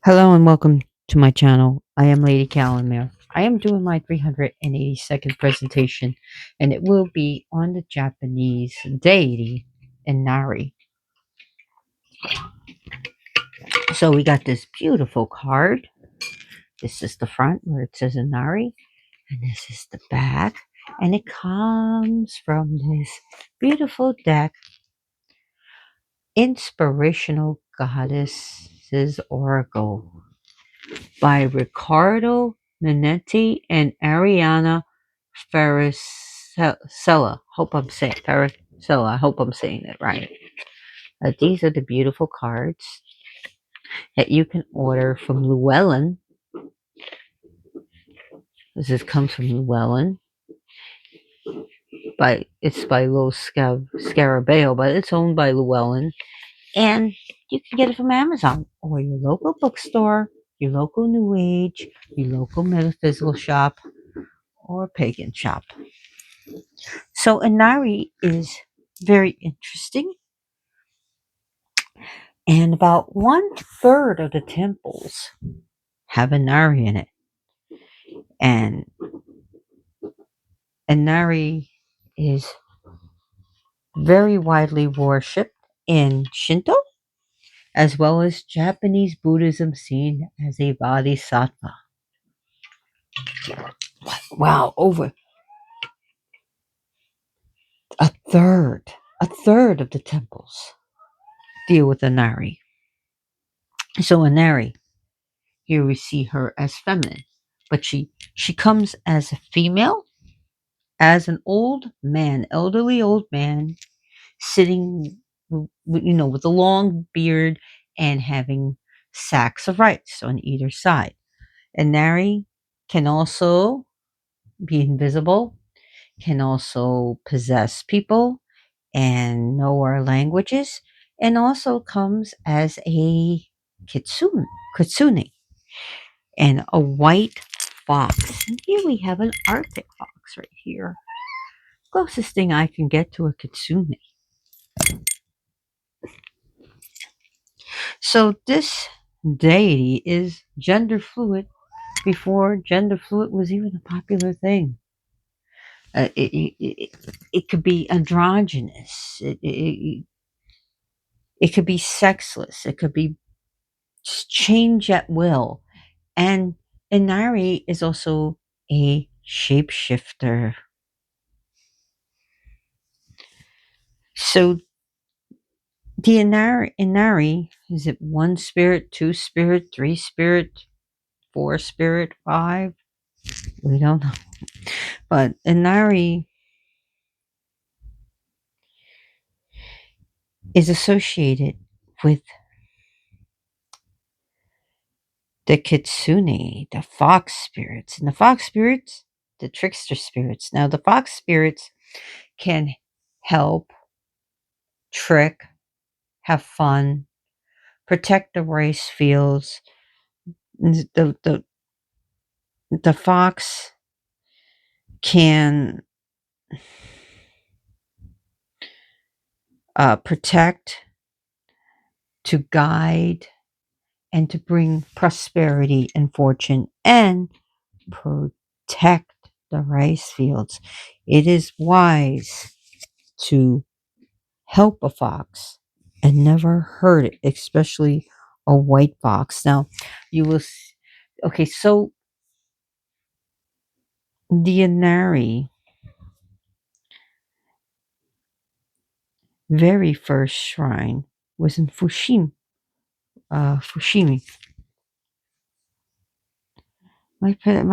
Hello and welcome to my channel. I am Lady Calamere. I am doing my 382nd presentation, and it will be on the Japanese deity Inari. So we got this beautiful card. This is the front where it says Inari, and this is the back, and it comes from this beautiful deck, Inspirational Goddesses Oracle, by Riccardo Minetti and Ariana Farrisella. Hope I'm saying Farrisella. I hope I'm saying it right. These are the beautiful cards that you can order from Llewellyn. This comes from Llewellyn. It's by Los Scarabeo, but it's owned by Llewellyn, and you can get it from Amazon or your local bookstore, your local New Age, your local metaphysical shop, or pagan shop. So Inari is very interesting, and about 1/3 of the temples have Inari in it. And Inari is very widely worshipped in Shinto as well as Japanese Buddhism, seen as a bodhisattva. Wow, over a third of the temples deal with Inari. So Inari, here we see her as feminine, but she comes as a female, as an old man, elderly old man, sitting, with a long beard and having sacks of rice on either side. And Nari can also be invisible, can also possess people and know our languages, and also comes as a kitsune and a white fox. And here we have an Arctic fox right here. Closest thing I can get to a kitsune. So this deity is gender fluid before gender fluid was even a popular thing. It could be androgynous. It could be sexless. It could be just change at will. And Inari is also a shapeshifter. So the Inari, is it one spirit, two spirit, three spirit, four spirit, five? We don't know. But Inari is associated with the kitsune, the fox spirits. And the fox spirits, the trickster spirits. Now, the fox spirits can help, trick, have fun, protect the rice fields. The fox can protect, to guide, and to bring prosperity and fortune and protect the rice fields. It is wise to help a fox and never hurt it, especially a white fox. Now, you will. Okay, so the Inari very first shrine was in Fushimi. My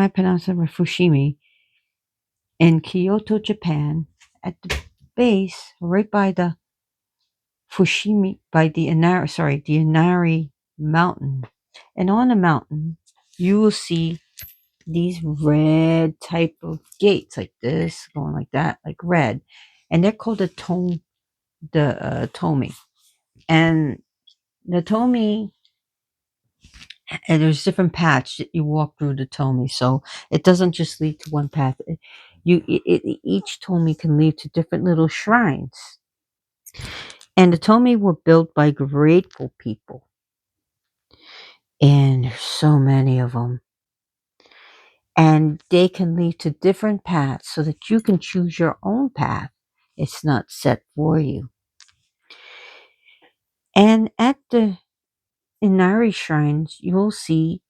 pronunciation was Fushimi in Kyoto, Japan, at the base, right by the the Inari mountain. And on the mountain, you will see these red type of gates, like this, going like that, like red. And they're called the Tomi. And the Tomi, and there's different paths that you walk through the Tomi. So it doesn't just lead to one path. Each Tomi can lead to different little shrines. And the Tomi were built by grateful people. And there's so many of them. And they can lead to different paths so that you can choose your own path. It's not set for you. And at the Inari shrines, you'll see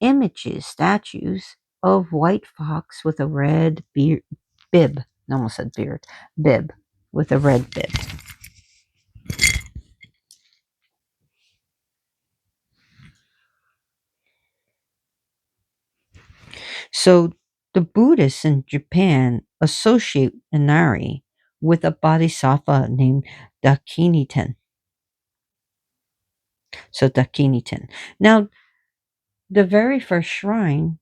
images, statues of white fox with a red beard, bib. I almost said beard, bib, with a red bib. So the Buddhists in Japan associate Inari with a bodhisattva named Dakinniten. So Dakinniten. Now, the very first shrine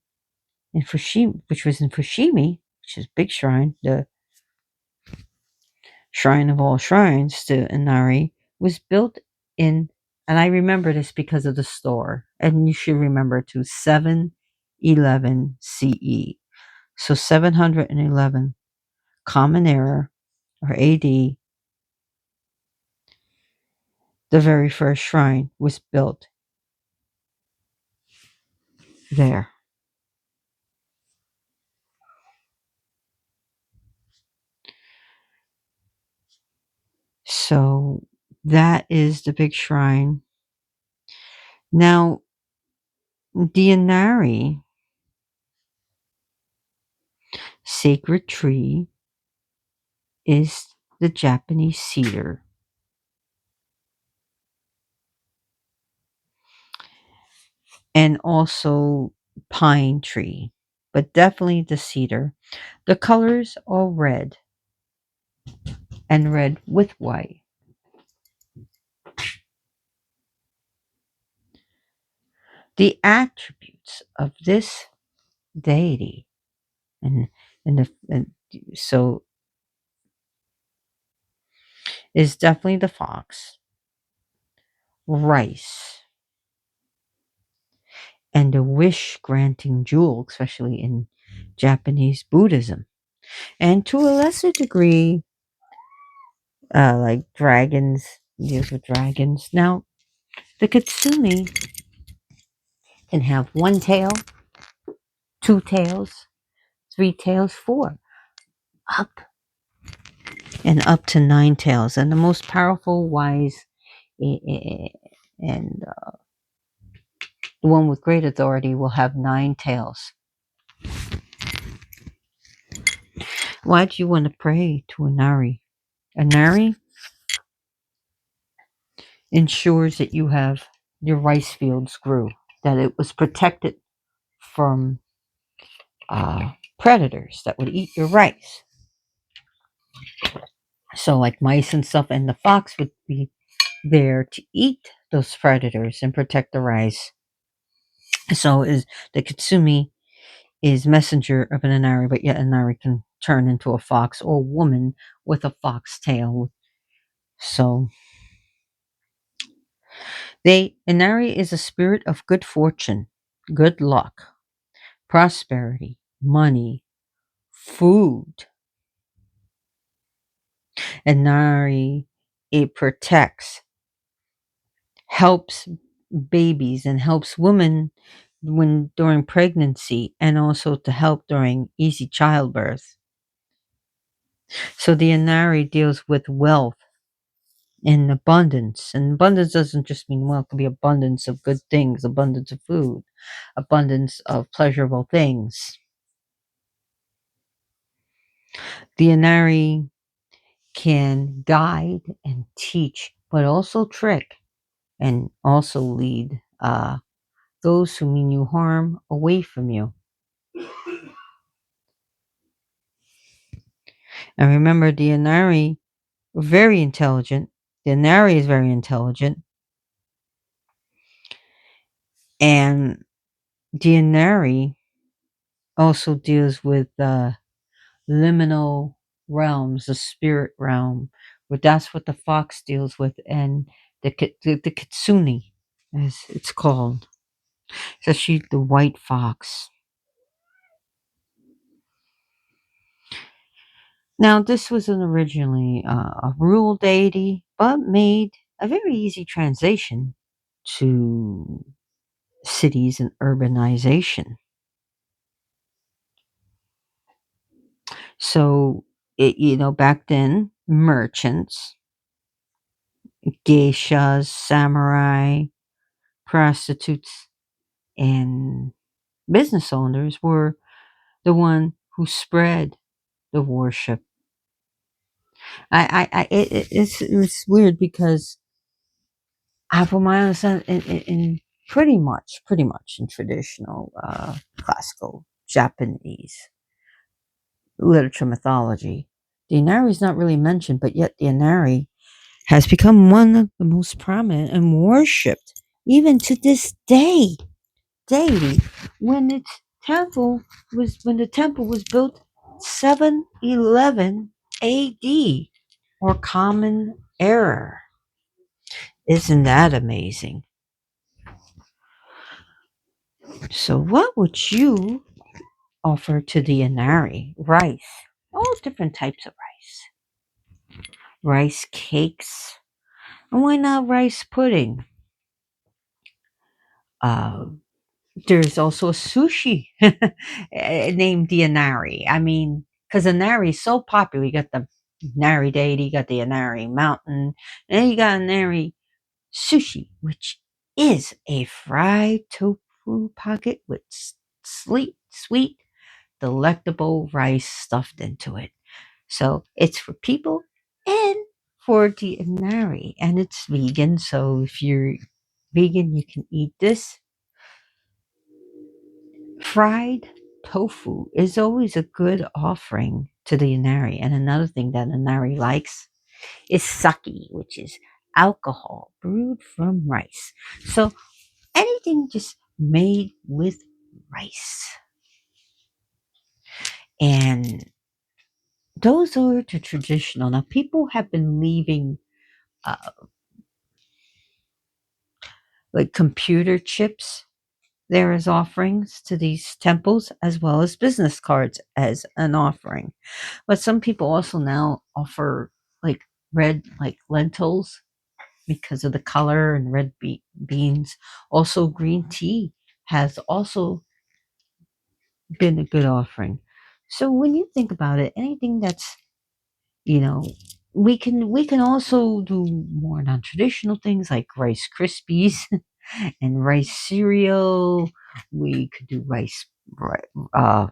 in Fushimi, which was in Fushimi, which is a big shrine, the shrine of all shrines to Inari, was built in, and I remember this because of the store, and you should remember too, 711 CE. So 711 Common Era or AD, the very first shrine was built there. So that is the big shrine. Now, the Inari sacred tree is the Japanese cedar. And also pine tree, but definitely the cedar. The colors are red and red with white. The attributes of this deity and and so is definitely the fox, rice, and the wish granting jewel, especially in Japanese Buddhism, and to a lesser degree, like dragons, deals with dragons. Now, the kitsune can have one tail, two tails, three tails, four, up and up to nine tails. And the most powerful, wise, and the one with great authority will have nine tails. Why do you want to pray to Inari? Inari ensures that you have your rice fields grew, that it was protected from predators that would eat your rice. So, like mice and stuff, and the fox would be there to eat those predators and protect the rice. So, is the kitsune is messenger of an Inari, but yet Inari can turn into a fox or woman with a fox tail. So, Inari is a spirit of good fortune, good luck, prosperity, money, food. Inari, it protects, helps babies, and helps women when during pregnancy, and also to help during easy childbirth. So the Inari deals with wealth and abundance. And abundance doesn't just mean wealth, it can be abundance of good things, abundance of food, abundance of pleasurable things. The Inari can guide and teach, but also trick and also lead those who mean you harm away from you. And remember, the Inari were very intelligent. The Inari is very intelligent. And the Inari also deals with liminal realms, the spirit realm, but that's what the fox deals with, and the kitsune, as it's called. So she's the white fox. Now, this was an originally a rural deity, but made a very easy translation to cities and urbanization. So, back then, merchants, geishas, samurai, prostitutes, and business owners were the one who spread the worship. It's weird because from my understanding, in pretty much in traditional classical Japanese literature mythology, the Inari is not really mentioned, but yet the Inari has become one of the most prominent and worshipped even to this day. Deity, when when the temple was built 711 A.D. or Common Era. Isn't that amazing? So, what would you offer to the Inari? Rice, all different types of rice cakes, and why not rice pudding? Uh, there's also a sushi named the Inari. I mean, because Inari is so popular, you got the Inari deity, you got the Inari mountain, and then you got Inari sushi, which is a fried tofu pocket with sweet, delectable rice stuffed into it. So it's for people and for the Inari, and it's vegan. So if you're vegan, you can eat this. Fried tofu is always a good offering to the Inari. And another thing that Inari likes is sake, which is alcohol brewed from rice. So anything just made with rice. And those are the traditional. Now, people have been leaving uh, like computer chips there as offerings to these temples, as well as business cards as an offering. But some people also now offer like red, like lentils because of the color and red beans. Also, green tea has also been a good offering. So when you think about it, anything that's you know we can also do more non-traditional things like Rice Krispies and rice cereal. We could do uh,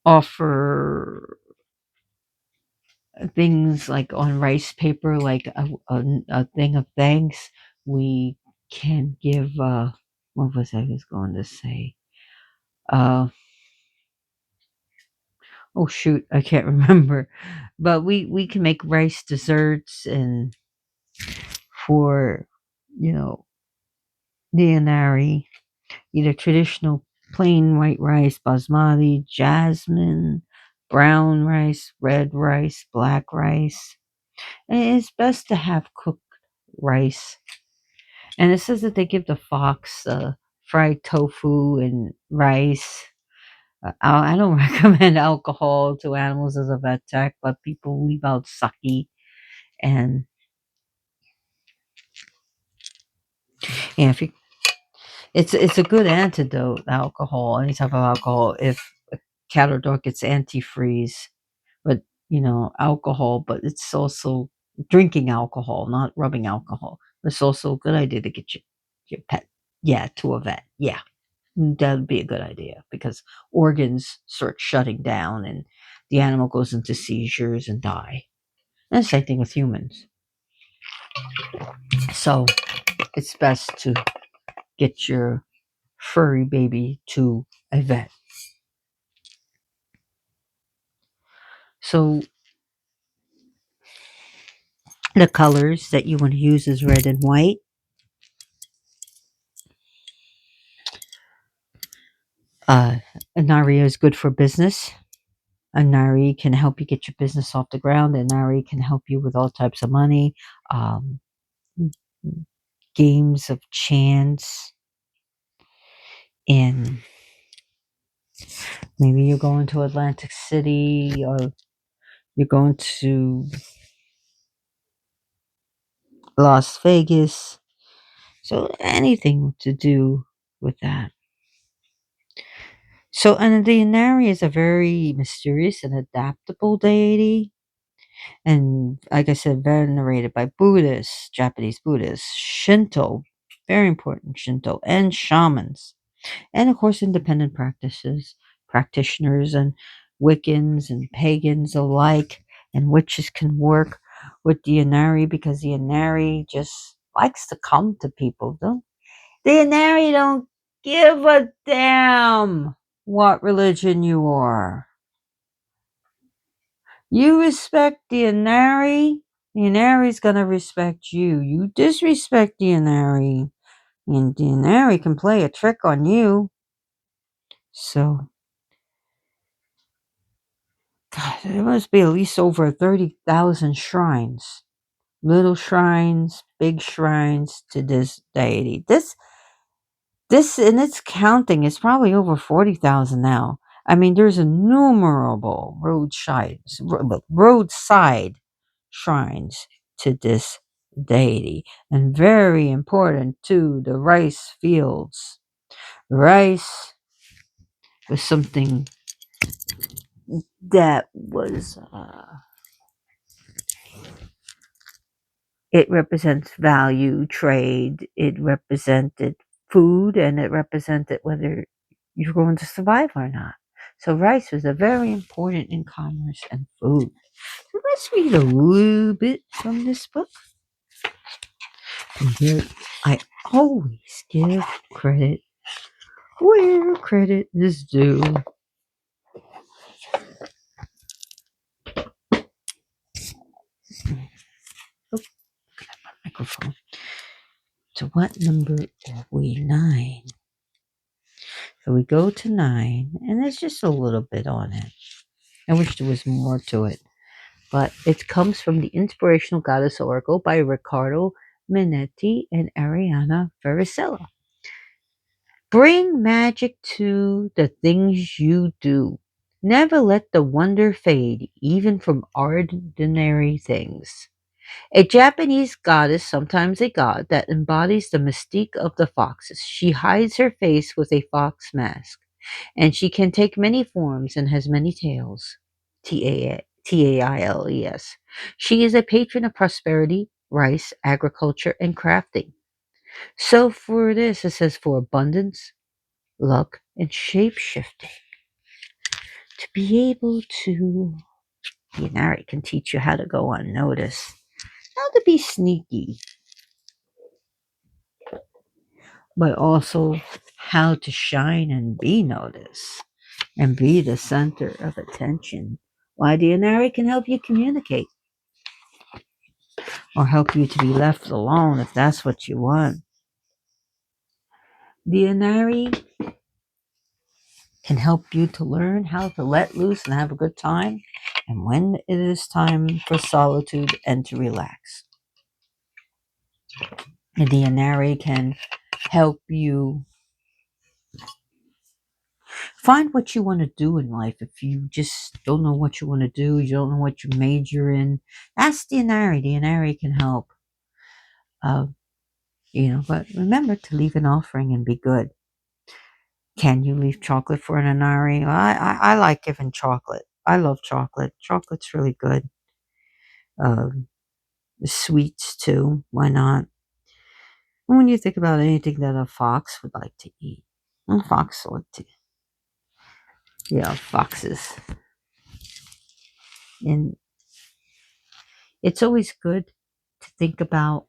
offer things like on rice paper, like a thing of thanks. We can give. What was I was going to say? Uh, oh shoot, I can't remember. But we can make rice desserts and for you know the Inari, either traditional plain white rice, basmati, jasmine, brown rice, red rice, black rice. And it's best to have cooked rice. And it says that they give the fox fried tofu and rice. I don't recommend alcohol to animals as a vet tech, but people leave out sake. And yeah, if you, it's a good antidote, alcohol, any type of alcohol. If a cat or dog gets antifreeze, but alcohol, but it's also drinking alcohol, not rubbing alcohol. It's also a good idea to get your pet, yeah, to a vet. Yeah, that would be a good idea because organs start shutting down and the animal goes into seizures and die. And the same thing with humans. So it's best to get your furry baby to a vet. So the colors that you want to use is red and white. Uh, Anaria is good for business. Inari can help you get your business off the ground. Inari can help you with all types of money, um, games of chance, and maybe you're going to Atlantic City or you're going to Las Vegas. So anything to do with that. So, and the Inari is a very mysterious and adaptable deity. And like I said, venerated by Buddhists, Japanese Buddhists, Shinto, very important Shinto, and shamans. And of course, independent practitioners, and Wiccans and pagans alike, and witches can work with the Inari because the Inari just likes to come to people. Don't the Inari don't give a damn what religion you are. You respect the Inari, the Inari's gonna respect you. You disrespect the Inari, and the Inari can play a trick on you. So, God, there must be at least over 30,000 shrines. Little shrines, big shrines to this deity. This and it's counting. It's probably over 40,000 now. I mean, there's innumerable roadside shrines to this deity, and very important too, the rice fields. Rice was something that was it represents value, trade, it represented food, and it represented whether you're going to survive or not. So rice was a very important in commerce and food. So let's read a little bit from this book. And here I always give credit where credit is due. Oh, microphone. So what number are we? 9. So we go to 9, and there's just a little bit on it. I wish there was more to it. But it comes from the Inspirational Goddess Oracle by Riccardo Minetti and Ariana Vericella. Bring magic to the things you do. Never let the wonder fade, even from ordinary things. A Japanese goddess, sometimes a god, that embodies the mystique of the foxes. She hides her face with a fox mask, and she can take many forms and has many tails. Tailes. She is a patron of prosperity, rice, agriculture, and crafting. So for this, it says for abundance, luck, and shape shifting. To be able to, Inari can teach you how to go unnoticed, how to be sneaky, but also how to shine and be noticed and be the center of attention. Why the Inari can help you communicate or help you to be left alone if that's what you want. The Inari can help you to learn how to let loose and have a good time, and when it is time for solitude and to relax. The Inari can help you find what you want to do in life. If you just don't know what you want to do, you don't know what you major in, ask the Inari. The Inari can help. Uh, but remember to leave an offering and be good. Can you leave chocolate for an Inari? I like giving chocolate. I love chocolate. Chocolate's really good. Um, Sweets too. Why not? When you think about anything that a fox would like to eat, a fox would like to. Yeah, foxes. And it's always good to think about,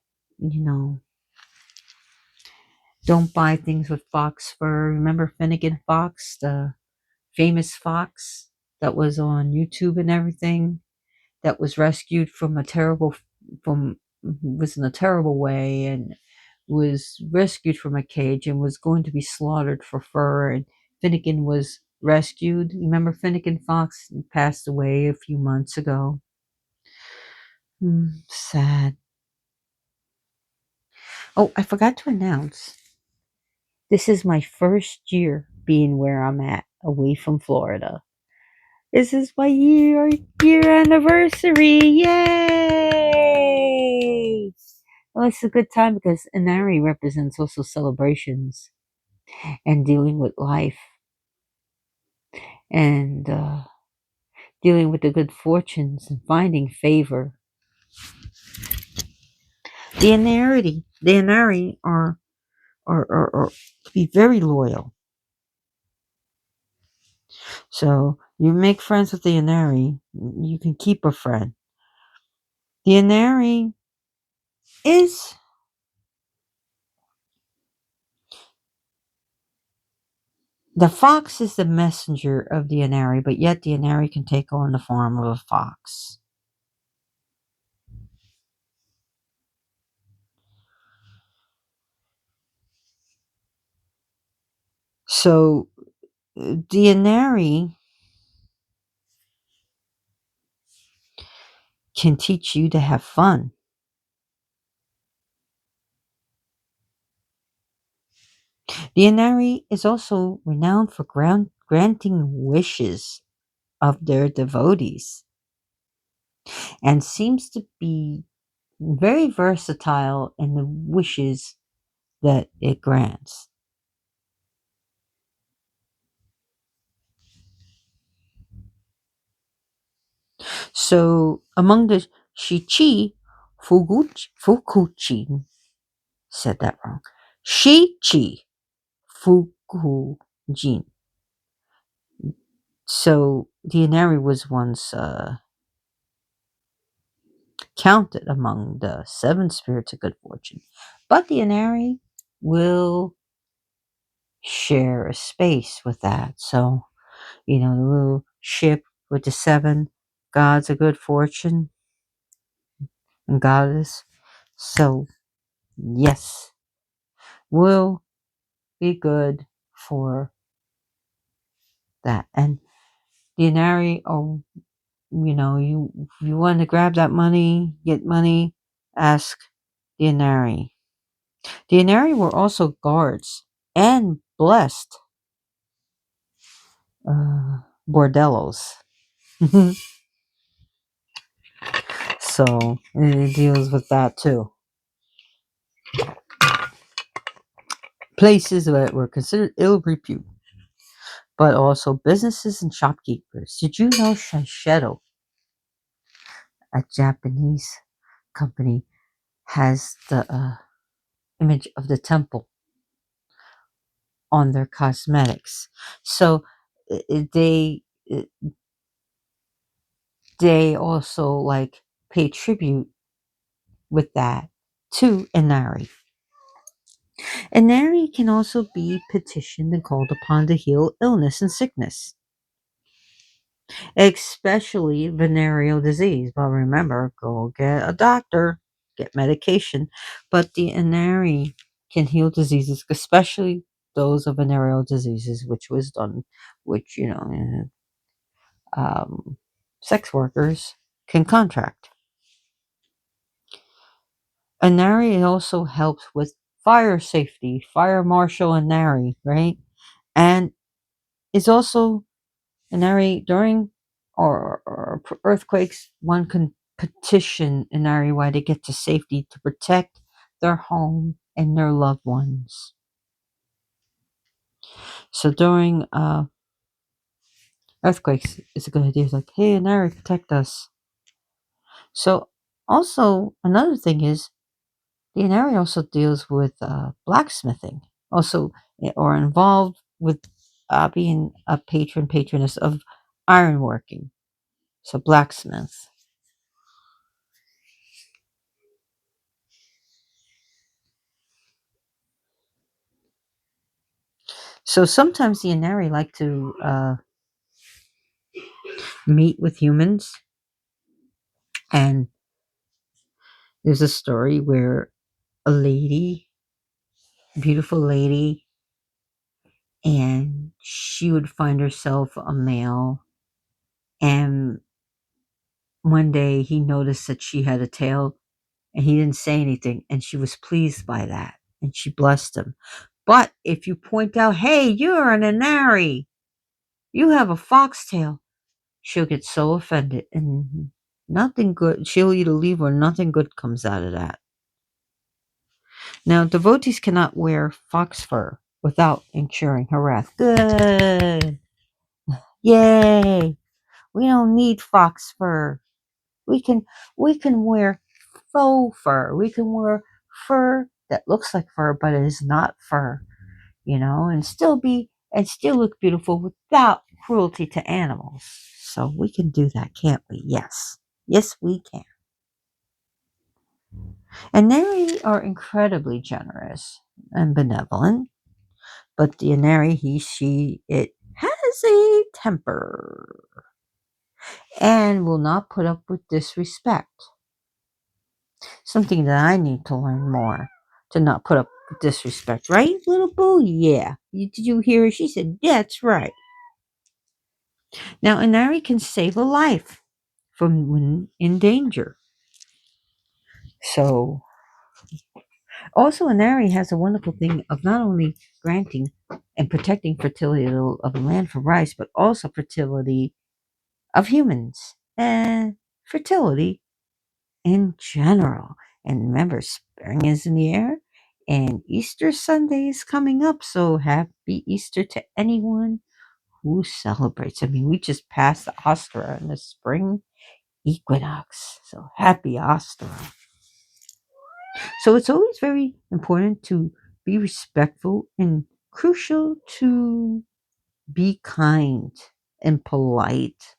don't buy things with fox fur. Remember Finnegan Fox, the famous fox that was on YouTube and everything, that was rescued from from was in a terrible way, and was rescued from a cage and was going to be slaughtered for fur, and Finnegan was rescued. Remember Finnegan Fox passed away a few months ago. Sad. Oh, I forgot to announce. This is my first year being where I'm at, away from Florida. This is my year anniversary. Yay! Well, it's a good time because Inari represents also celebrations and dealing with life and dealing with the good fortunes and finding favor. The Inari are to be very loyal. So you make friends with the Inari, you can keep a friend. The Inari is the fox is the messenger of the Inari, but yet the Inari can take on the form of a fox. So the Inari can teach you to have fun. The Inari is also renowned for granting wishes of their devotees and seems to be very versatile in the wishes that it grants. So among the Shichi, Fukuchi said that wrong. Shichi Fukujin. So the Inari was once counted among the seven spirits of good fortune. But the Inari will share a space with that. So, the little ship with the seven gods of good fortune and goddess. So, yes, will be good for that. And the Inari, oh, you want to grab that money, get money, ask the Inari. The Inari were also guards and blessed bordellos. So it deals with that too. Places that were considered ill repute, but also businesses and shopkeepers. Did you know Shiseido, a Japanese company, has the image of the temple on their cosmetics? So uh, they uh, they also like pay tribute with that to Inari. Inari can also be petitioned and called upon to heal illness and sickness, especially venereal disease. But remember, go get a doctor, get medication. But the Inari can heal diseases, especially those of venereal diseases, which was done, which, sex workers can contract. Inari also helps with fire safety, fire marshal Inari, right? And is also Inari during or earthquakes, one can petition Inari why they get to safety to protect their home and their loved ones. So during earthquakes, it's a good idea. It's like, hey, Inari, protect us. So also another thing is the Inari also deals with blacksmithing, also or involved with being a patroness of ironworking. So blacksmith. So sometimes the Inari like to meet with humans, and there's a story where a lady, beautiful lady, and she would find herself a male, and one day he noticed that she had a tail, and he didn't say anything, and she was pleased by that, and she blessed him. But if you point out, hey, you're an Inari, you have a foxtail, she'll get so offended and nothing good. She'll either leave or nothing good comes out of that. Now, devotees cannot wear fox fur without incurring her wrath. Good. Yay. We don't need fox fur. We can we can wear faux fur. We can wear fur that looks like fur but it is not fur, and still look beautiful without cruelty to animals. So we can do that, can't we? Yes. Yes, we can. And they are incredibly generous and benevolent, but the Inari, he, she, it has a temper and will not put up with disrespect. Something that I need to learn more to not put up with disrespect, right, little boo? Yeah. Did you hear her? She said, that's right. Now, Inari can save a life from when in danger. So, also, Inari has a wonderful thing of not only granting and protecting fertility of the land for rice, but also fertility of humans and fertility in general. And remember, spring is in the air and Easter Sunday is coming up. So happy Easter to anyone who celebrates. I mean, we just passed the Ostra and the spring equinox. So happy Ostra. So it's always very important to be respectful and crucial to be kind and polite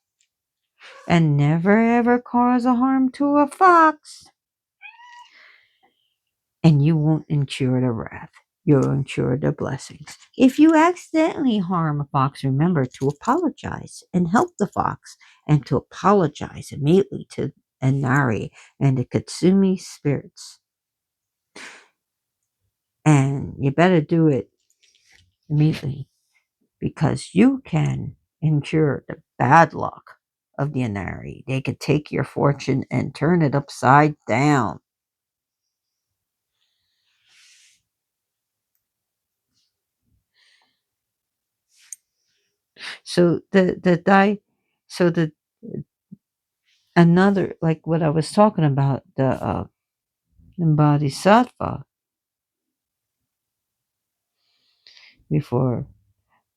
and never ever cause a harm to a fox. And you won't incur the wrath. You'll incur the blessings. If you accidentally harm a fox, remember to apologize and help the fox and to apologize immediately to Inari and the Katsumi spirits. And you better do it immediately because you can incur the bad luck of the Inari. They could take your fortune and turn it upside down. So the die so the another like what I was talking about, the Bodhisattva before,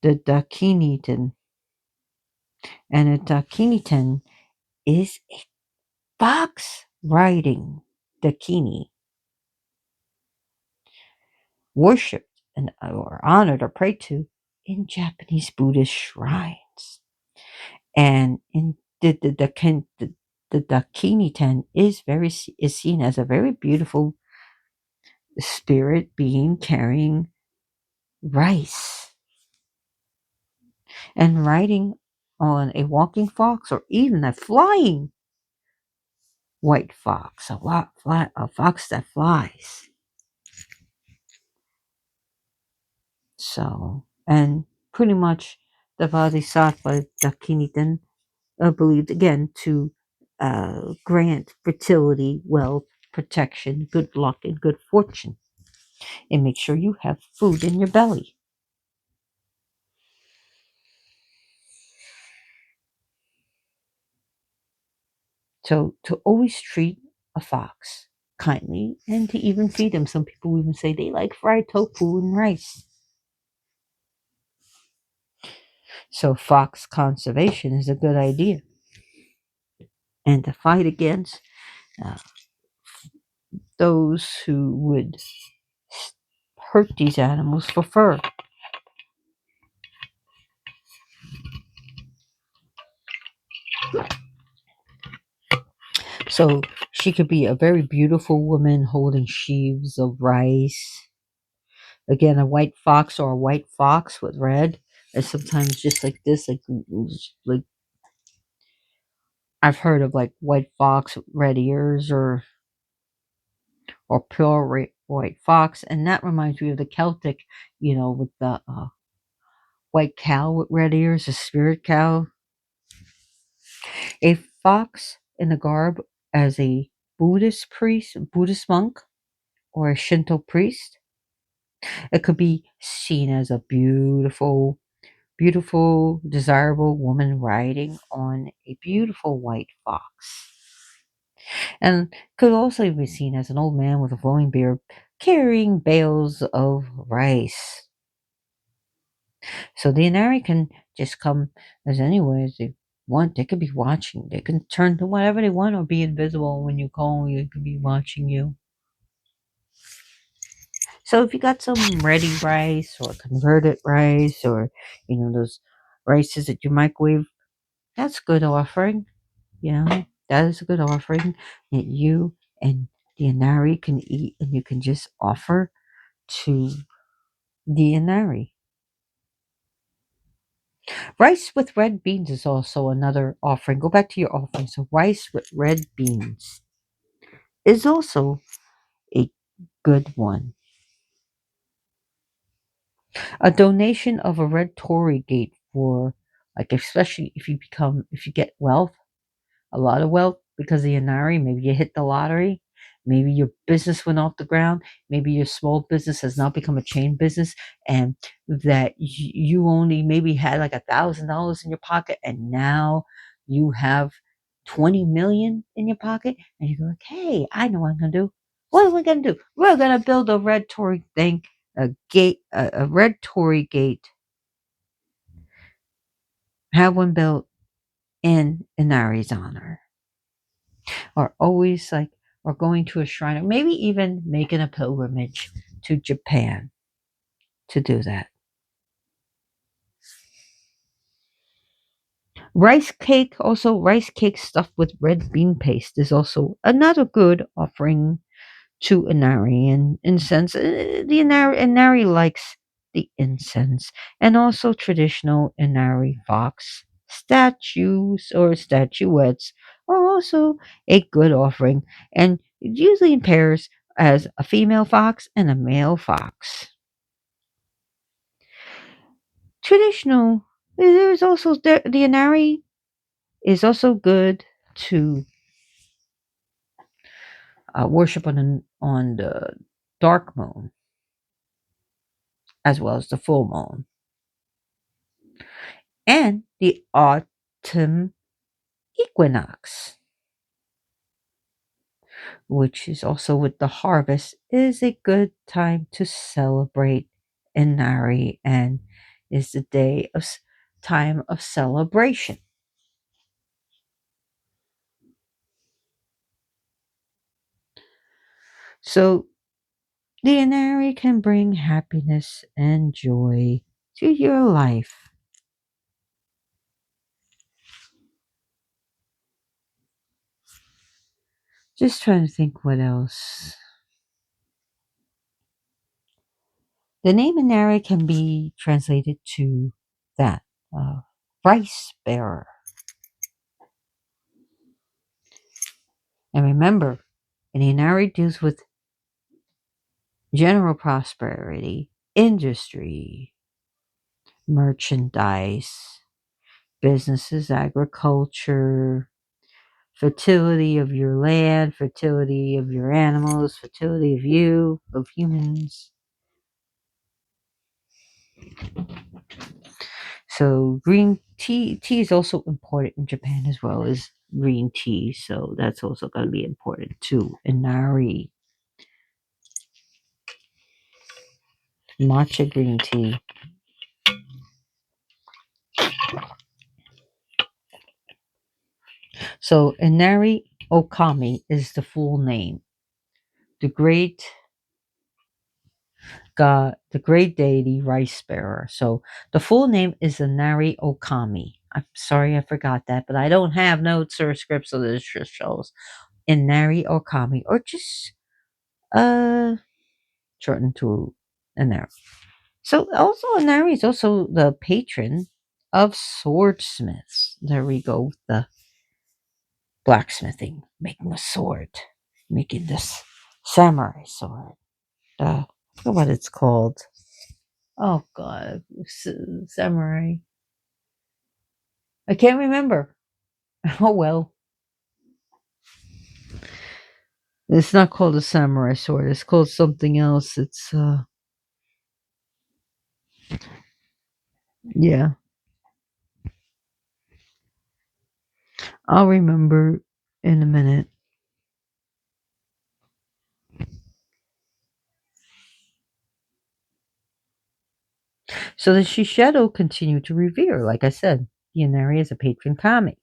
the Dakinitan, and a Dakinitan is a fox riding Dakini, worshipped and or honored or prayed to in Japanese Buddhist shrines. And in the Dakinitan is seen as a very beautiful spirit being carrying rice and riding on a walking fox or even a flying white fox, a fox that flies. So, and pretty much the Bodhisattva Dakinitan believed again to grant fertility, wealth, protection, good luck, and good fortune, and make sure you have food in your belly. So, to always treat a fox kindly and to even feed them. Some people even say they like fried tofu and rice. So, fox conservation is a good idea. And to fight against uh, those who would hurt these animals for fur. So she could be a very beautiful woman holding sheaves of rice. Again, a white fox or a white fox with red. And sometimes just like this, like I've heard of like white fox with red ears or pure white fox, and that reminds me of the Celtic, with the white cow with red ears, a spirit cow. A fox in the garb as a Buddhist priest, Buddhist monk, or a Shinto priest. It could be seen as a beautiful, beautiful, desirable woman riding on a beautiful white fox. And could also be seen as an old man with a flowing beard carrying bales of rice. So the Inari can just come as anywhere as they want. They could be watching. They can turn to whatever they want or be invisible when you call. They could be watching you. So if you got some ready rice or converted rice or those rices that you microwave, that's good offering. That is a good offering that you and the Inari can eat, and you can just offer to the Inari. Rice with red beans is also another offering. Go back to your offering. So rice with red beans is also a good one. A donation of a red Tory gate for, like, especially if you get wealth, a lot of wealth because of Inari. Maybe you hit the lottery. Maybe your business went off the ground. Maybe your small business has now become a chain business, and that you only maybe had like $1,000 in your pocket, and now you have 20 million in your pocket, and you go like, "Hey, I know what I'm gonna do. What are we gonna do? We're gonna build a red Tory thing, a gate, a red Tory gate. Have one built in Inari's honor." Or always like, or going to a shrine, or maybe even making a pilgrimage to Japan to do that. Rice cake stuffed with red bean paste is also another good offering to Inari. And incense, the Inari likes the incense, and also traditional Inari fox statues or statuettes are also a good offering, and usually in pairs as a female fox and a male fox. Traditional, there's also the Inari is also good to worship on the dark moon as well as the full moon and the autumn equinox, which is also with the harvest, is a good time to celebrate Inari and is the time of celebration. So the Inari can bring happiness and joy to your life. Just trying to think what else. The name Inari can be translated to that rice bearer. And remember, an Inari deals with general prosperity, industry, merchandise, businesses, agriculture, fertility of your land, fertility of your animals, fertility of you, of humans. So green tea is also important in Japan as well as green tea. So that's also going to be important too. Inari, matcha green tea. So Inari Okami is the full name. The great God, the great deity rice bearer. So the full name is Inari Okami. I'm sorry I forgot that, but I don't have notes or scripts, so this just shows Inari Okami, or just uh shortened to Inari. So also Inari is also the patron of swordsmiths. There we go, the blacksmithing, making a sword, making this samurai sword. I forgot what it's called. Oh god, samurai. I can't remember. Oh well, it's not called a samurai sword. It's called something else. It's yeah. I'll remember in a minute. So the Shiseido continued to revere, like I said, the Inari as a patron kami,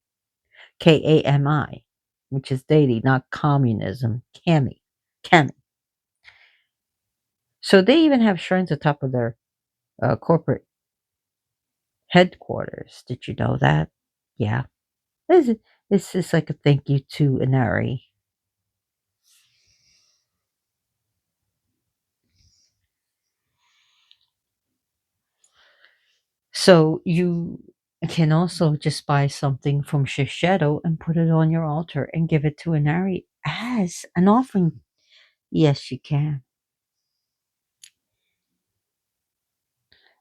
Kami, which is deity, not communism, kami. So they even have shrines atop of their corporate headquarters. Did you know that? Yeah. This is like a thank you to Inari. So you can also just buy something from Shiseido and put it on your altar and give it to Inari as an offering. Yes, you can.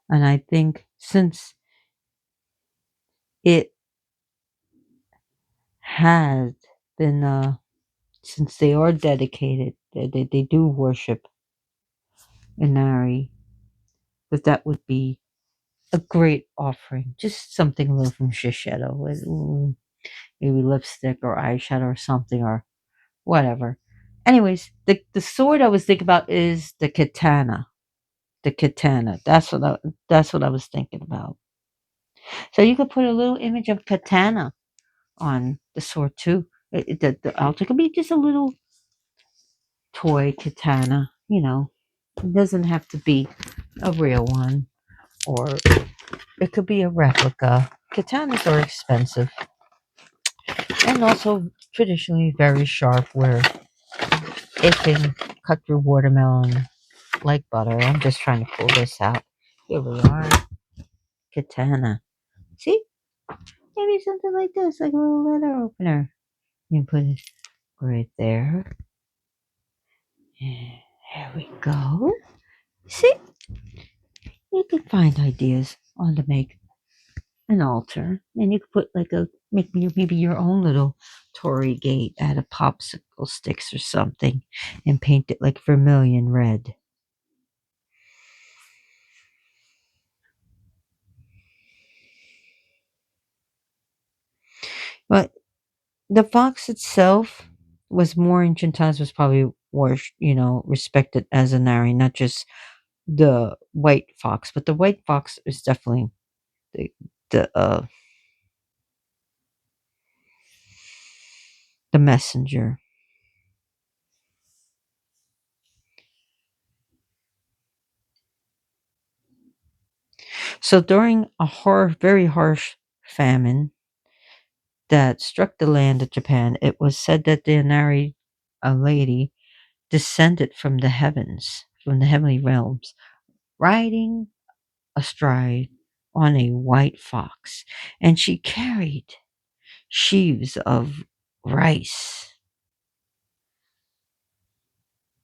And I think since it has been, since they are dedicated, they do worship Inari, that would be a great offering. Just something a little from Shiseido, with maybe lipstick or eyeshadow or something or whatever. Anyways, the sword I was thinking about is the katana. The katana. That's what I was thinking about. So you could put a little image of katana on the sword too. The altar could be just a little toy katana. It doesn't have to be a real one, or it could be a replica. Katanas are expensive and also traditionally very sharp, where it can cut through watermelon like butter. I'm just trying to pull this out. Here we are. Katana. See? Maybe something like this, like a little letter opener. You put it right there. And there we go. See? You can find ideas on to make an altar. And you could put like make maybe your own little Tory gate out of popsicle sticks or something and paint it like vermilion red. But the fox itself was more ancient times, was probably respected as a nari, not just the white fox, but the white fox is definitely the the uh the messenger. So during a very harsh famine that struck the land of Japan, it was said that the Inari, a lady, descended from the heavens, from the heavenly realms, riding astride on a white fox, and she carried sheaves of rice.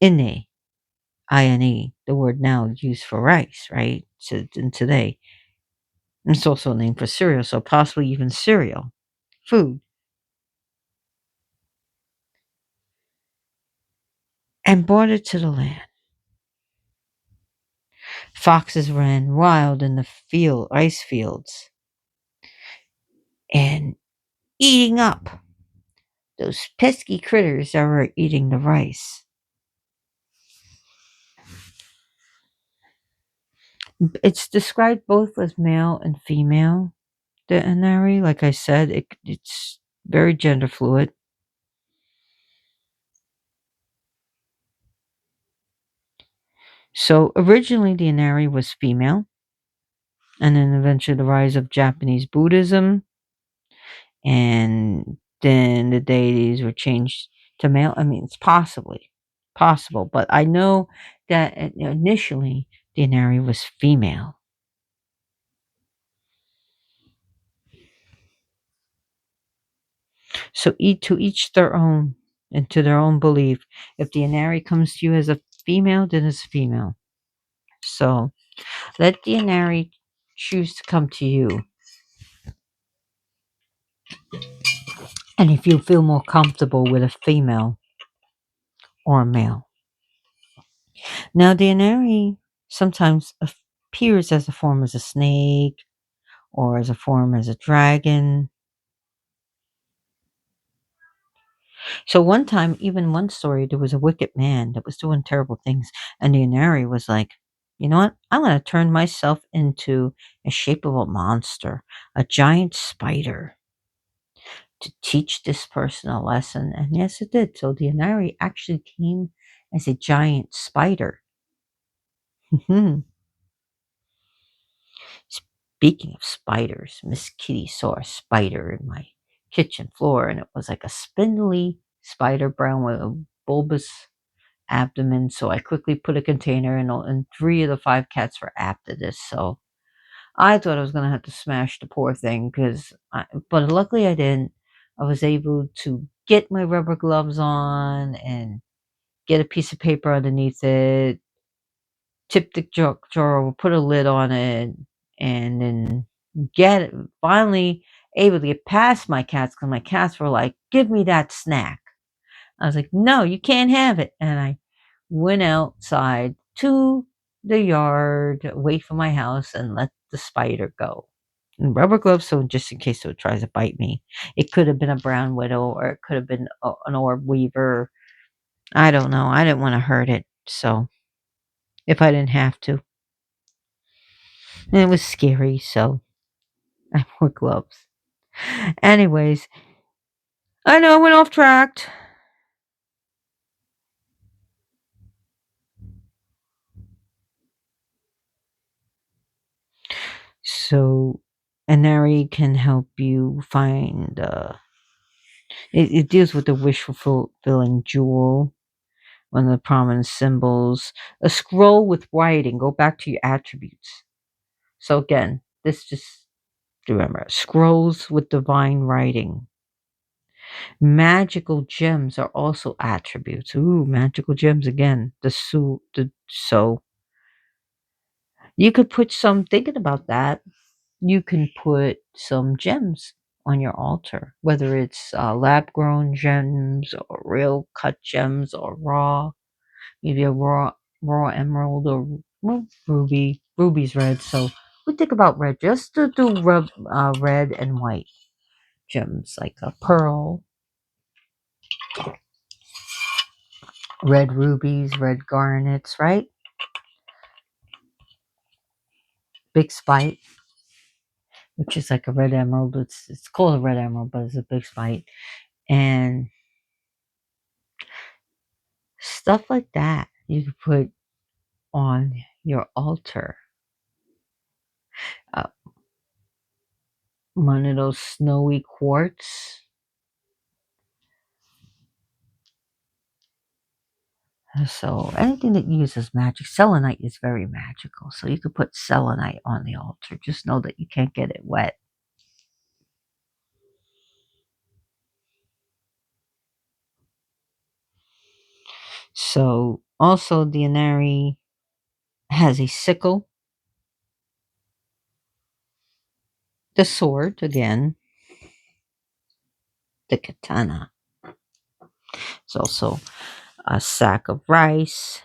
Ine, ine, the word now used for rice, right? So in today, it's also a name for cereal, so possibly even cereal, food, and brought it to the land. Foxes ran wild in the ice fields, and eating up those pesky critters that were eating the rice. It's described both as male and female. The Inari, like I said, it's very gender fluid. So originally the Inari was female, and then eventually the rise of Japanese Buddhism, and then the deities were changed to male. I mean, it's possibly possible, but I know that initially the Inari was female. So to each their own, and to their own belief. If the Inari comes to you as a female, then it's female. So let the Inari choose to come to you. And if you feel more comfortable with a female or a male. Now, the Inari sometimes appears as a form as a snake or as a form as a dragon. So one time, even one story, there was a wicked man that was doing terrible things, and the Inari was like, You know what? I'm going to turn myself into a shape of a monster, a giant spider, to teach this person a lesson. And yes, it did. So the Inari actually came as a giant spider. Speaking of spiders, Miss Kitty saw a spider in my kitchen floor, and it was like a spindly spider, brown with a bulbous abdomen. So I quickly put a container in, and three of the five cats were after this. So I thought I was gonna have to smash the poor thing, but luckily I didn't. I was able to get my rubber gloves on and get a piece of paper underneath it, tip the jar, put a lid on it, and then get it. Finally able to get past my cats because my cats were like, "Give me that snack." I was like, "No, you can't have it." And I went outside to the yard away from my house and let the spider go. And rubber gloves, so just in case it tries to bite me. It could have been a brown widow, or it could have been an orb weaver. I don't know. I didn't want to hurt it, so if I didn't have to, and it was scary, so I wore gloves. Anyways, I know I went off track. So, Anari can help you find. It deals with the wish fulfilling jewel, one of the prominent symbols. A scroll with writing. Go back to your attributes. So again, this just remember scrolls with divine writing. Magical gems are also attributes. Ooh, magical gems again. So you could put some. Thinking about that, you can put some gems on your altar, whether it's lab grown gems or real cut gems or raw, maybe a raw emerald or well, ruby. Ruby's red, so we think about red just to do red and white gems like a pearl, red rubies, red garnets, right? Big spite, which is like a red emerald. It's called a red emerald, but it's a big spite, and stuff like that. You could put on your altar. Uh, One of those snowy quartz. So anything that uses magic, selenite is very magical. So you could put selenite on the altar. Just know that you can't get it wet. So also the Inari has a sickle, the sword again, the katana. It's also a sack of rice.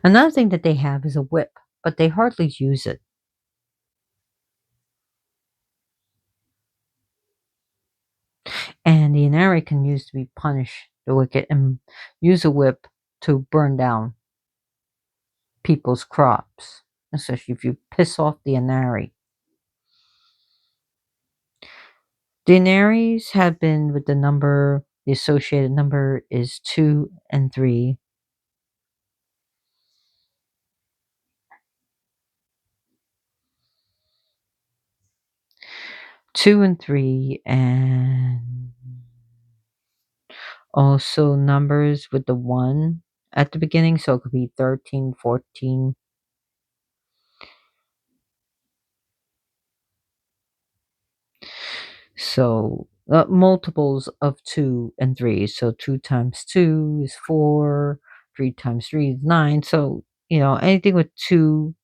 Another thing that they have is a whip, but they hardly use it. And the Inari can use to be punish the wicked and use a whip to burn down people's crops, especially if you piss off the Inari. The Inaris have been with the associated number is 2 and 3. 2 and 3, and also numbers with the 1 at the beginning, so it could be 13, 14. So multiples of 2 and 3. So 2 times 2 is 4, 3 times 3 is 9. So, anything with 2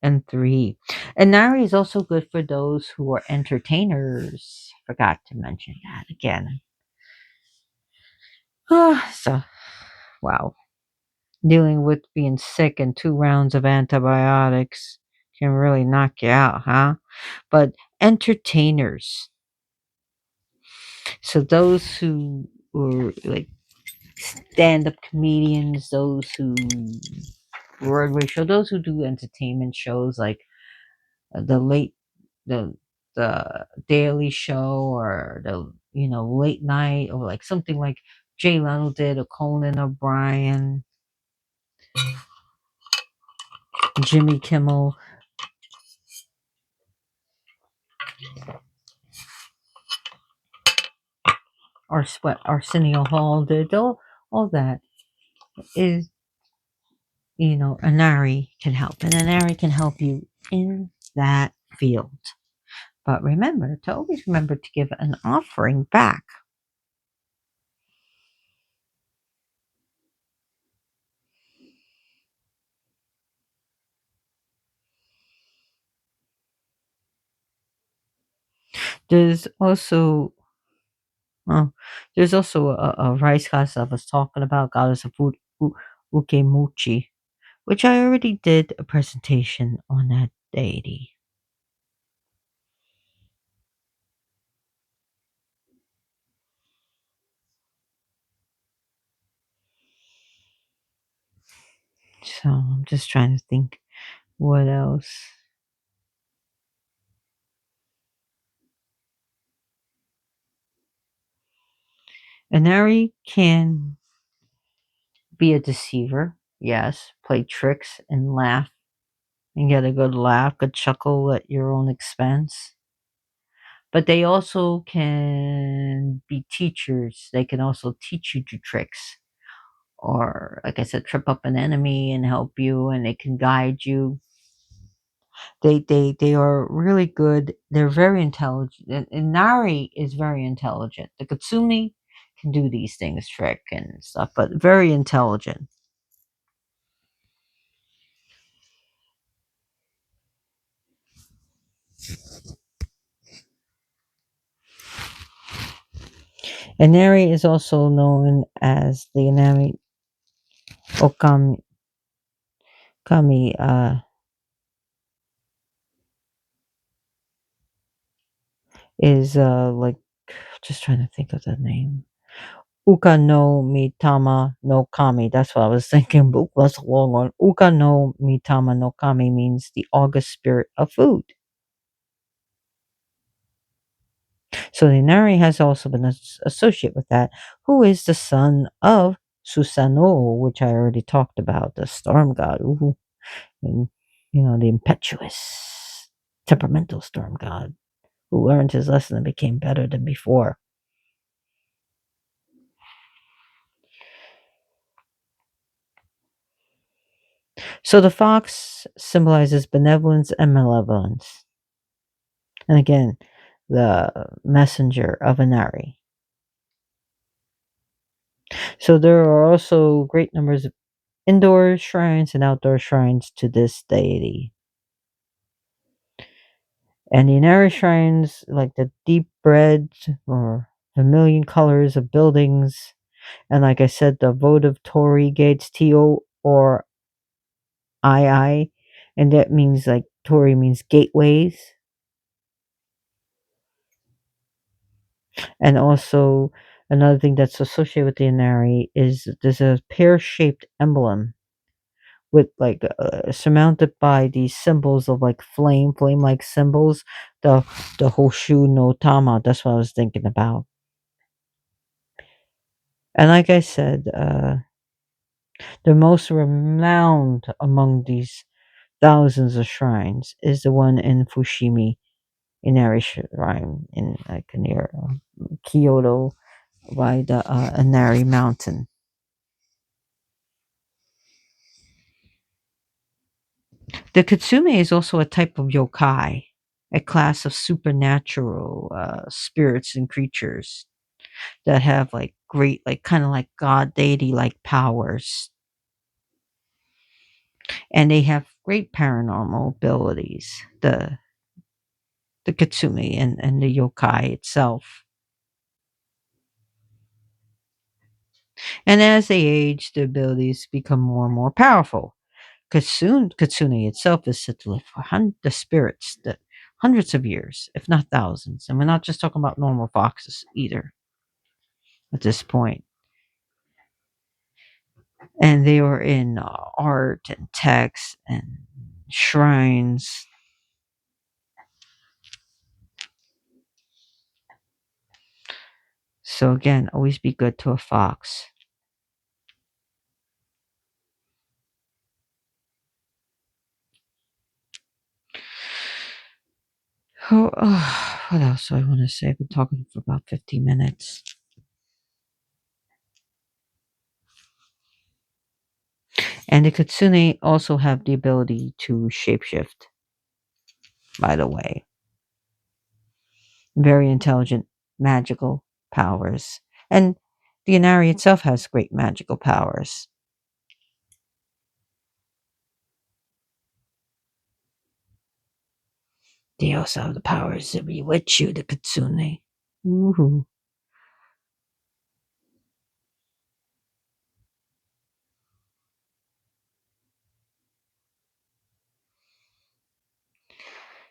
and 3. And Nari is also good for those who are entertainers. Forgot to mention that again. So, wow. Dealing with being sick and 2 rounds of antibiotics can really knock you out, huh? But entertainers. So those who were like stand-up comedians, those who Broadway show, those who do entertainment shows like the late the the Daily Show or the late night or like something like Jay Leno did, or Conan O'Brien, Jimmy Kimmel, or Sweat Arsenio Hall did. All that is Inari can help, and Inari can help you in that field. But remember to always remember to give an offering back. There's also Oh, there's also a rice goddess I was talking about, goddess of Ukemuchi, which I already did a presentation on that deity. So I'm just trying to think what else. Inari can be a deceiver, yes, play tricks and laugh and get a good laugh, good chuckle at your own expense. But they also can be teachers. They can also teach you tricks, or like I said, trip up an enemy and help you, and they can guide you. They are really good. They're very intelligent. And Nari is very intelligent. The Katsumi can do these things, trick and stuff, but very intelligent. And Nari is also known as the Inari Okami. Kami, is like, just trying to think of the name. Uka no Mitama no Kami. That's what I was thinking, but that's a long one. Uka no Mitama no Kami means the august spirit of food. So the Inari has also been associated with that, who is the son of Susanoo, which I already talked about, the storm god. Ooh, and, the impetuous, temperamental storm god who learned his lesson and became better than before. So the fox symbolizes benevolence and malevolence. And again, the messenger of Inari. So there are also great numbers of indoor shrines and outdoor shrines to this deity. And the Inari shrines, like the deep red or the million colors of buildings, and like I said, the votive Torii gates, T-O or I, and that means like Torii means gateways. And also, another thing that's associated with the Inari is there's a pear-shaped emblem with like surmounted by these symbols of like flame-like symbols. The Hoshu no Tama. That's what I was thinking about. And like I said, the most renowned among these thousands of shrines is the one in Fushimi Inari Shrine in like near Kyoto by the Inari Mountain. The Kitsune is also a type of yokai, a class of supernatural spirits and creatures that have like great, like kind of like god deity like powers, and they have great paranormal abilities. The Kitsune and the yokai itself. And as they age, their abilities become more and more powerful. Kitsune itself is said to live for the spirits that hundreds of years, if not thousands. And we're not just talking about normal foxes either at this point. and they were in art and text and shrines. So again, always be good to a fox. Oh, what else do I want to say? I've been talking for about 50 minutes. And the kitsune also have the ability to shapeshift, by the way. Very intelligent, magical powers. And the Inari itself has great magical powers. They also have the powers to bewitch you, the kitsune. Ooh.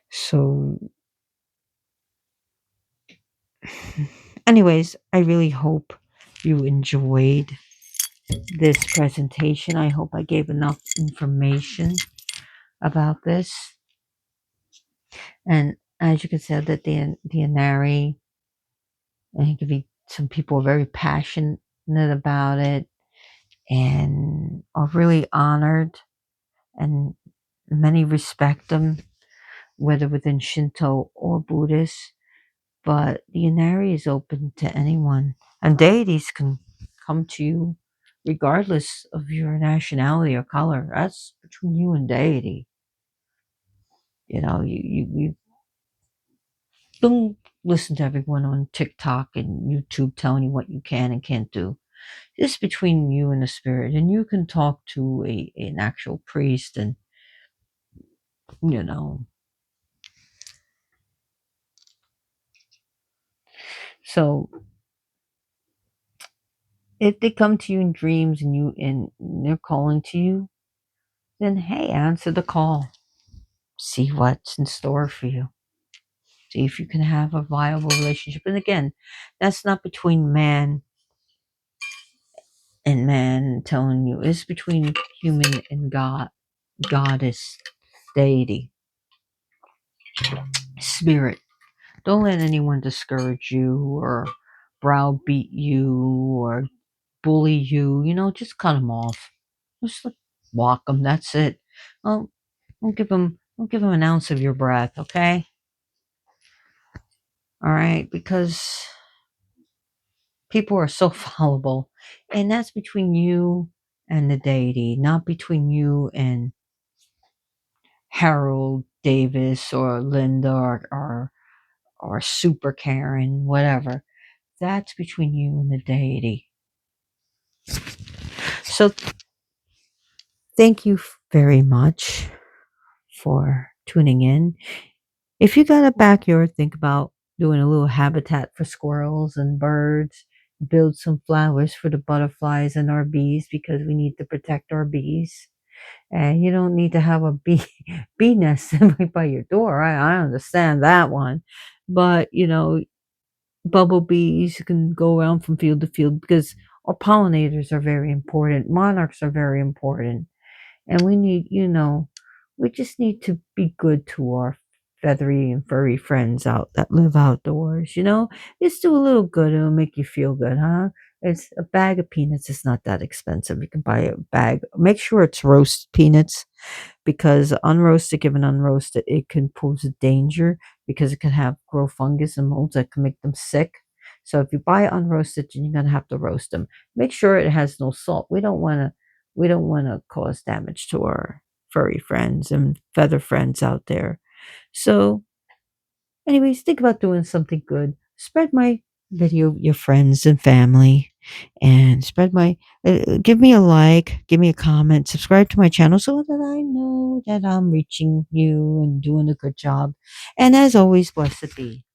So, anyways, I really hope you enjoyed this presentation. I hope I gave enough information about this. And as you can see, that the Inari, I think some people are very passionate about it and are really honored, and many respect them, whether within Shinto or Buddhist. But the Inari is open to anyone, and deities can come to you regardless of your nationality or color. That's between you and deity. You don't listen to everyone on TikTok and YouTube telling you what you can and can't do. It's between you and the spirit, and you can talk to an actual priest, and you know. So if they come to you in dreams and they're calling to you, then hey, answer the call. See what's in store for you. See if you can have a viable relationship. And again, that's not between man and man telling you. It's between human and God, goddess, deity, spirit. Don't let anyone discourage you or browbeat you or bully you. Just cut them off. Just walk them. That's it. Don't, don't give them an ounce of your breath, okay? All right, because people are so fallible, and that's between you and the deity, not between you and Harold Davis or Linda or Super Karen, whatever. That's between you and the deity. So thank you very much for tuning in. If you got a backyard, think about doing a little habitat for squirrels and birds. Build some flowers for the butterflies and our bees, because we need to protect our bees. And you don't need to have a bee nest right by your door. I understand that one. But, bumblebees can go around from field to field, because our pollinators are very important. Monarchs are very important. And we just need to be good to our feathery and furry friends out that live outdoors. Just do a little good. It'll make you feel good, huh? It's a bag of peanuts. It's not that expensive. You can buy a bag. Make sure it's roast peanuts, because unroasted, given unroasted, it can pose a danger, because it can have grow fungus and molds that can make them sick. So if you buy unroasted, you're gonna have to roast them. Make sure it has no salt. We don't want to cause damage to our furry friends and feather friends out there. So, anyways, think about doing something good. Spread my video with your friends and family, and give me a like, give me a comment, subscribe to my channel so that I know that I'm reaching you and doing a good job. And as always, blessed be.